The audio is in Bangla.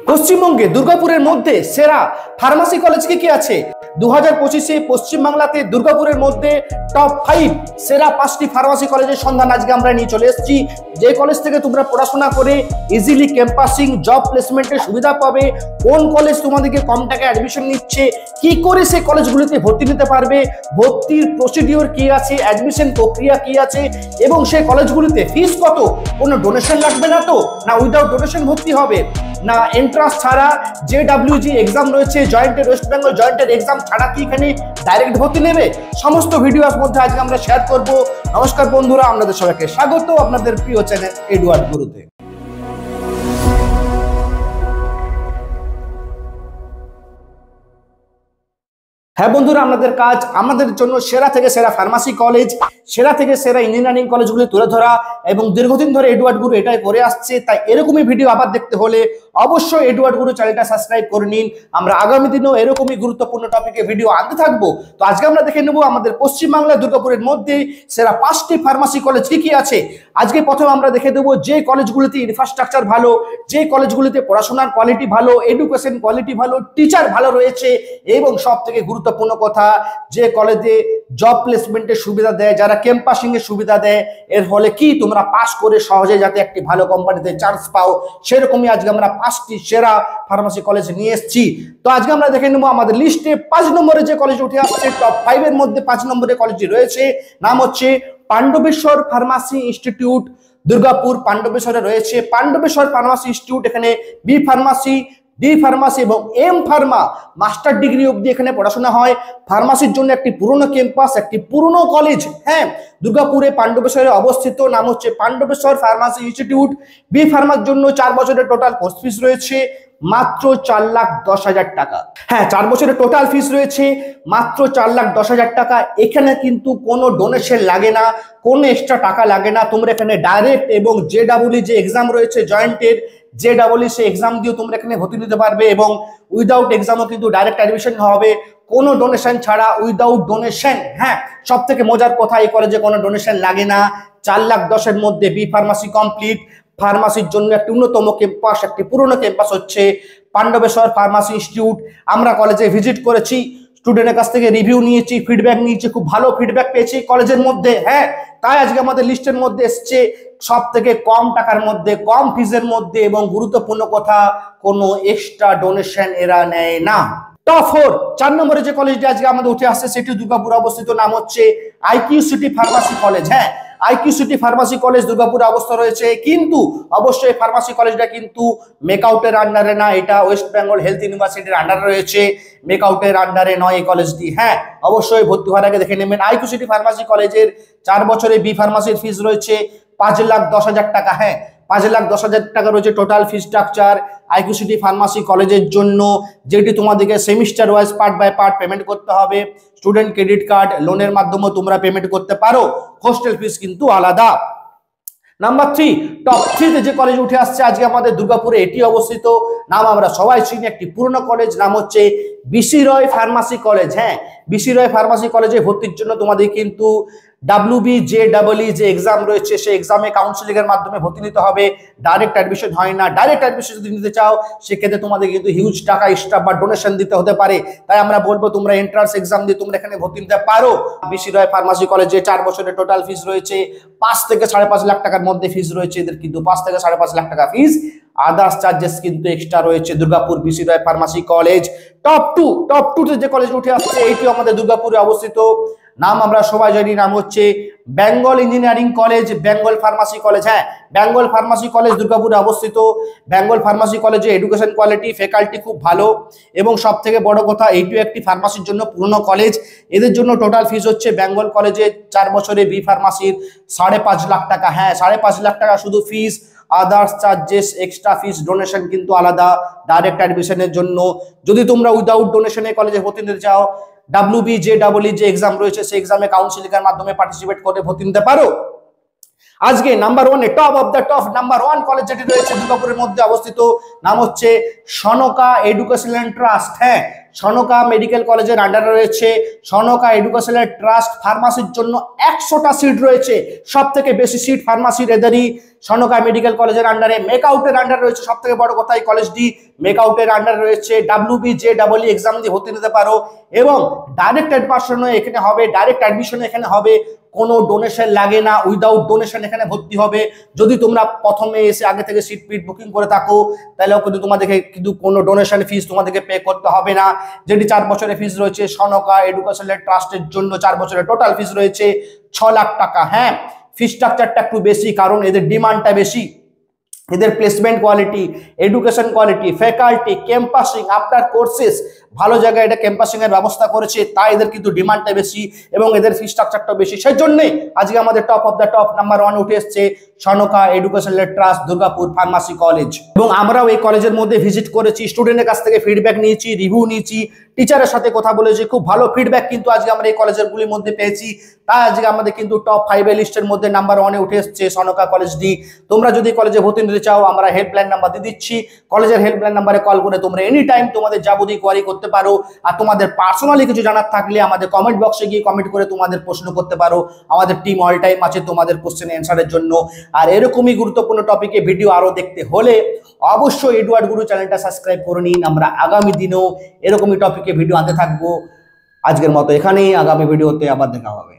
পশ্চিমবঙ্গে দুর্গাপুরের মধ্যে সেরা ফার্মাসি কলেজ কি আছে? 2025-এ পশ্চিমবাংলাতে দুর্গাপুরের মধ্যে টপ 5 সেরা 5টি ফার্মাসি কলেজের সন্ধান আজকে আমরা নিয়ে চলে এসেছি। যে কলেজ থেকে তোমরা পড়াশোনা করে ইজিলি ক্যাম্পাসিং জব প্লেসমেন্টের সুবিধা পাবে, কোন কলেজ তোমাদেরকে কম টাকায় অ্যাডমিশন নিচ্ছে, কি করে সেই কলেজগুলিতে ভর্তি নিতে পারবে, ভর্তির প্রসিডিওর কি আছে, অ্যাডমিশন প্রক্রিয়া কি আছে এবং সেই কলেজগুলিতে ফিস কত, কোনো ডোনেশন লাগবে না তো, না উইদাউট ডোনেশন ভর্তি হবে, না এন্ট্রান্স ছাড়া JWG এক্সাম রয়েছে, জয়েন্টের ওয়েস্ট বেঙ্গল জয়েন্টের এক্সাম ছাড়া কি এখানে ডাইরেক্ট ভর্তি নেবে, সমস্ত ভিডিওর মধ্যে আজকে আমরা শেয়ার করব। নমস্কার বন্ধুরা, আপনাদের সবাইকে স্বাগত আপনাদের প্রিয় চ্যানেল এডওয়ার্ড গুরুতে। হ্যাঁ বন্ধুরা, আমাদের কাজ আমাদের জন্য সেরা থেকে সেরা ফার্মাসি কলেজ, সেরা থেকে সেরা ইঞ্জিনিয়ারিং কলেজগুলি তুলে ধরা এবং দীর্ঘদিন ধরে এডওয়ার্ড গুরু এটাই করে আসছে। তাই এরকমই ভিডিও আবার দেখতে হলে অবশ্যই এডওয়ার্ড গুরু চ্যানেলটা সাবস্ক্রাইব করে নিন। আমরা আগামী দিনেও এরকমই গুরুত্বপূর্ণ টপিকে ভিডিও আনতে থাকবো। তো আজকে আমরা দেখে নেব আমাদের পশ্চিমবাংলা দুর্গাপুরের মধ্যে সেরা 5টি ফার্মাসি কলেজ কি আছে। আজকে প্রথমে আমরা দেখে দেবো যে কলেজগুলিতে ইনফ্রাস্ট্রাকচার ভালো, যে কলেজগুলিতে পড়াশোনার কোয়ালিটি ভালো, এডুকেশন কোয়ালিটি ভালো, টিচার ভালো রয়েছে এবং সব থেকে গুরুত্বপূর্ণ কথা, যে কলেজে জব প্লেসমেন্টের সুবিধা দেয়, যারা ক্যাম্পাসিং এর সুবিধা দেয়, এর ফলে কি তোমরা পাস করে সহজে যাতে একটি ভালো কোম্পানিতে চান্স পাও, সেরকমই আজকে আমরা 5টি সেরা ফার্মাসি কলেজ নিয়ে এসেছি। তো আজকে আমরা দেখে নেবো আমাদের লিস্টে 5 নম্বরে যে কলেজ উঠে আসছে, টপ 5 এর মধ্যে 5 নম্বরে কলেজটি রয়েছে, নাম হচ্ছে পাণ্ডবেশ্বর ফার্মাসি ইনস্টিটিউট দুর্গাপুর। পাণ্ডবেশ্বরে রয়েছে পাণ্ডবেশ্বর ফার্মাসি ইনস্টিটিউট। এখানে বি ফার্মাসি, ডি ফার্মাসি এবং এম ফার্মা মাস্টার ডিগ্রি অবধি এখানে পড়াশোনা হয়। ফার্মাসির জন্য একটি পুরনো ক্যাম্পাস, একটি পুরনো কলেজ, হ্যাঁ, দুর্গাপুরে পাণ্ডবেশ্বরে অবস্থিত, নাম হচ্ছে পাণ্ডবেশ্বর ফার্মাসি ইনস্টিটিউট। বি ফার্মার জন্য 4 বছরের টোটাল কোর্স ফিস রয়েছে মাত্র 4,10,000 টাকা। হ্যাঁ, 4 বছরের টোটাল ফিস রয়েছে মাত্র 4,10,000 টাকা। এখানে কিন্তু কোনো ডোনেশন লাগে না, কোনো এক্সট্রা টাকা লাগে না। তোমরা এখানে ডাইরেক্ট এবং JEE যে এক্সাম রয়েছে জয়েন্টের, JEE সে এক্সাম দিয়েও তোমরা এখানে ভর্তি নিতে পারবে এবং উইদাউট এক্সামও কিন্তু ডাইরেক্ট অ্যাডমিশন হবে, কোনো ডোনেশন ছাড়া, উইদাউট ডোনেশন। হ্যাঁ, সব থেকে মজার কথা, এই কলেজে কোনো ডোনেশন লাগে না। 4,10,000-এর মধ্যে বি ফার্মাসি কমপ্লিট। ফার্মাসির জন্য একটি অন্যতম ক্যাম্পাস, একটি পুরনো ক্যাম্পাস হচ্ছে পাণ্ডবেশ্বর ফার্মাসি ইনস্টিটিউট। আমরা কলেজে ভিজিট করেছি, স্টুডেন্টের কাছ থেকে রিভিউ নিয়েছি, ফিডব্যাক নিয়েছি, খুব ভালো ফিডব্যাক পেয়েছি কলেজের মধ্যে। হ্যাঁ, তাই আজকে আমাদের লিস্টের মধ্যে এসছে সব থেকে কম টাকার মধ্যে, কম ফিজের মধ্যে এবং গুরুত্বপূর্ণ কথা, কোনো এক্সট্রা ডোনেশন এরা নেয় না। টপ 4 নম্বরে যে কলেজটি আজকে আমাদের উঠে আসছে সেটি দুর্গাপুরে অবস্থিত, নাম হচ্ছে IQ সিটি ফার্মাসি কলেজ। হ্যাঁ, IQ সিটি ফার্মাসি কলেজ দুর্গাপুরে অবস্থা রয়েছে, কিন্তু অবশ্যই ফার্মাসি কলেজটা কিন্তু মেকআউটের আন্ডারে না, এটা ওয়েস্ট বেঙ্গল হেলথ ইউনিভার্সিটির আন্ডারে রয়েছে, মেকআউটের আন্ডারে নয় এই কলেজটি। হ্যাঁ, অবশ্যই ভর্তি হওয়ার আগে দেখে নেবেন। IQ সিটি ফার্মাসি কলেজের 4 বছরে বি ফার্মাসির ফিস রয়েছে 5,10,000 টাকা। হ্যাঁ, 5,10,000 টাকা রয়েছে total fee structure IQ city pharmacy কলেজের জন্য, যেটি তোমাদেরকে semester wise part by part payment করতে হবে। স্টুডেন্ট ক্রেডিট কার্ড, লোনের মাধ্যমে তোমরা পেমেন্ট করতে পারো, হোস্টেল ফিস কিন্তু আলাদা। নাম্বার 3, টপ 3-তে যে কলেজ উঠে আসছে আজকে আমাদের দুর্গাপুরে, এটি অবস্থিত, নাম আমরা সবাই চিনি, একটি পুরনো কলেজ, নাম হচ্ছে BC রয় ফার্মাসি কলেজ। হ্যাঁ, BC রয় ফার্মাসি কলেজে ভর্তির জন্য তোমাদের কিন্তু WBJEE যে এক্সাম রয়েছে সেই এক্সামে কাউন্সিলিং এর মাধ্যমে ভর্তি নিতে হবে, ডাইরেক্ট অ্যাডমিশন হয় না। ডাইরেক্ট অ্যাডমিশন যদি নিতে চাও সেক্ষেত্রে তোমাদের কিন্তু হিউজ টাকা এক্সট্রা বা ডোনেশন দিতে হতে পারে। তাই আমরা বলবো তোমরা এন্ট্রান্স এক্সাম দিয়ে তোমরা এখানে ভর্তি নিতে পারো। BC রয় ফার্মাসি কলেজে 4 বছরের টোটাল ফিস রয়েছে 5 থেকে 5.5 লাখ টাকার মধ্যে ফিস রয়েছে এদের, কিন্তু 5 থেকে 5.5 লাখ টাকা ফিস, আদার্স চার্জেস কিন্তু এক্সট্রা রয়েছে। দুর্গাপুর BC রয় ফার্মাসি কলেজ। টপ 2-তে যে কলেজ উঠে আসছে এটি আমাদের দুর্গাপুরে অবস্থিত, নাম আমরা সবাই জানি, নাম হচ্ছে Bengal engineering college, Bengal pharmacy college. হ্যাঁ, বেঙ্গল ফার্মাসি কলেজ দুর্গাপুরে অবস্থিত। বেঙ্গল ফার্মাসি কলেজে এডুকেশন কোয়ালিটি, ফ্যাকাল্টি খুব ভালো এবং সব থেকে বড় কথা, এইটিও একটি ফার্মাসির জন্য পুরনো কলেজ। এদের জন্য টোটাল ফিস হচ্ছে বেঙ্গল কলেজে 4 বছরে বি ফার্মাসির 5.5 লাখ টাকা। হ্যাঁ, 5.5 লাখ টাকা শুধু ফিস, আদার্স চার্জেস, এক্সট্রা ফিস, ডোনেশন কিন্তু আলাদা ডাইরেক্ট অ্যাডমিশনের জন্য। যদি তোমরা উইদাউট ডোনেশনে কলেজে ভর্তি নিতে চাও, WBJEE যে এক্সাম রয়েছে সেই এক্সামে কাউন্সিলিং এর মাধ্যমে পার্টিসিপেট করে ভর্তি নিতে পারো। আজকে নাম্বার 1-এ top of the top number 1 college যেটি রয়েছে দুর্গাপুরের মধ্যে অবস্থিত, নাম হচ্ছে সনকা এডুকেশনাল ট্রাস্ট। হ্যাঁ, সনকা মেডিকেল কলেজের আন্ডারে রয়েছে সনকা এডুকেশনাল ট্রাস্ট। ফার্মাসির জন্য 100টা সিট রয়েছে, সব থেকে বেশি সিট ফার্মাসির এদেরই সনকা মেডিকেল কলেজের আন্ডারে। মেকআউটের আন্ডারে রয়েছে, সব থেকে বড় কথা এই কলেজটি মেকআউটের আন্ডারে রয়েছে। WBJEE এক্সাম দিয়ে ভর্তি নিতে পারো এবং ডাইরেক্ট অ্যাডমিশন এখানে হবে, ডাইরেক্ট অ্যাডমিশন এখানে হবে, কোনো ডোনেশন লাগে না, উইদাউট ডোনেশন এখানে ভর্তি হবে। যদি তোমরা প্রথমে এসে আগে থেকে সিট পিট বুকিং করে থাকো তাহলেও কিন্তু তোমাদেরকে কিন্তু কোনো ডোনেশন ফিস তোমাদেরকে পে করতে হবে না। যেটি 4 বছরের ফিস রয়েছে সনকা এডুকেশনাল ট্রাস্টের জন্য, 4 বছরের টোটাল ফিস রয়েছে 6 লাখ টাকা। হ্যাঁ, ফিস স্ট্রাকচারটা একটু বেশি, কারণ এদের ডিমান্ডটা বেশি। এদের placement quality, education quality, faculty, campusing, after courses ভালো জায়গায় এটা ক্যাম্পাসিং এর ব্যবস্থা করেছে, তাই এদের কিন্তু ডিমান্ডটা বেশি এবং এদের ফি স্ট্রাকচারটা বেশি। সেই জন্যই আজকে আমাদের top of the top number 1 উঠে এসছে Sonka educational trust Durgapur pharmacy college. এবং আমরাও এই কলেজের মধ্যে ভিজিট করেছি, স্টুডেন্টের কাছ থেকে ফিডব্যাক নিয়েছি, রিভিউ নিয়েছি, টিচারের সাথে কথা বলেছি, খুব ভালো ফিডব্যাক কিন্তু আজকে আমরা এই কলেজের গুলির মধ্যে পেয়েছি। তাই আজকে আমাদের কিন্তু টপ 5 এর লিস্টের মধ্যে নাম্বার 1 এ উঠে এসছে সনকা কলেজটি। তোমরা যদি কলেজে ভর্তি নিতে চাও আমরা হেল্পলাইন নাম্বার দিয়ে দিচ্ছি, কলেজের হেল্পলাইন নাম্বারে কল করে তোমরা এনি টাইম তোমাদের যাবতীয় কোয়ারি করতে পারো। আর তোমাদের পার্সোনালি কিছু জানার থাকলে আমাদের কমেন্ট বক্সে গিয়ে কমেন্ট করে তোমাদের প্রশ্ন করতে পারো, আমাদের টিম অল টাইম আছে তোমাদের কোশ্চেন অ্যান্সারের জন্য। আর এরকমই গুরুত্বপূর্ণ টপিকে ভিডিও আরো দেখতে হলে অবশ্যই এডুয়ার্ড গুরু চ্যানেলটা সাবস্ক্রাইব করে নিন। আমরা আগামী দিনেও এরকমই টপিকে ভিডিও আনতে থাকবো। আজকের মতো এখানেই, আগামী ভিডিওতে আবার দেখা হবে।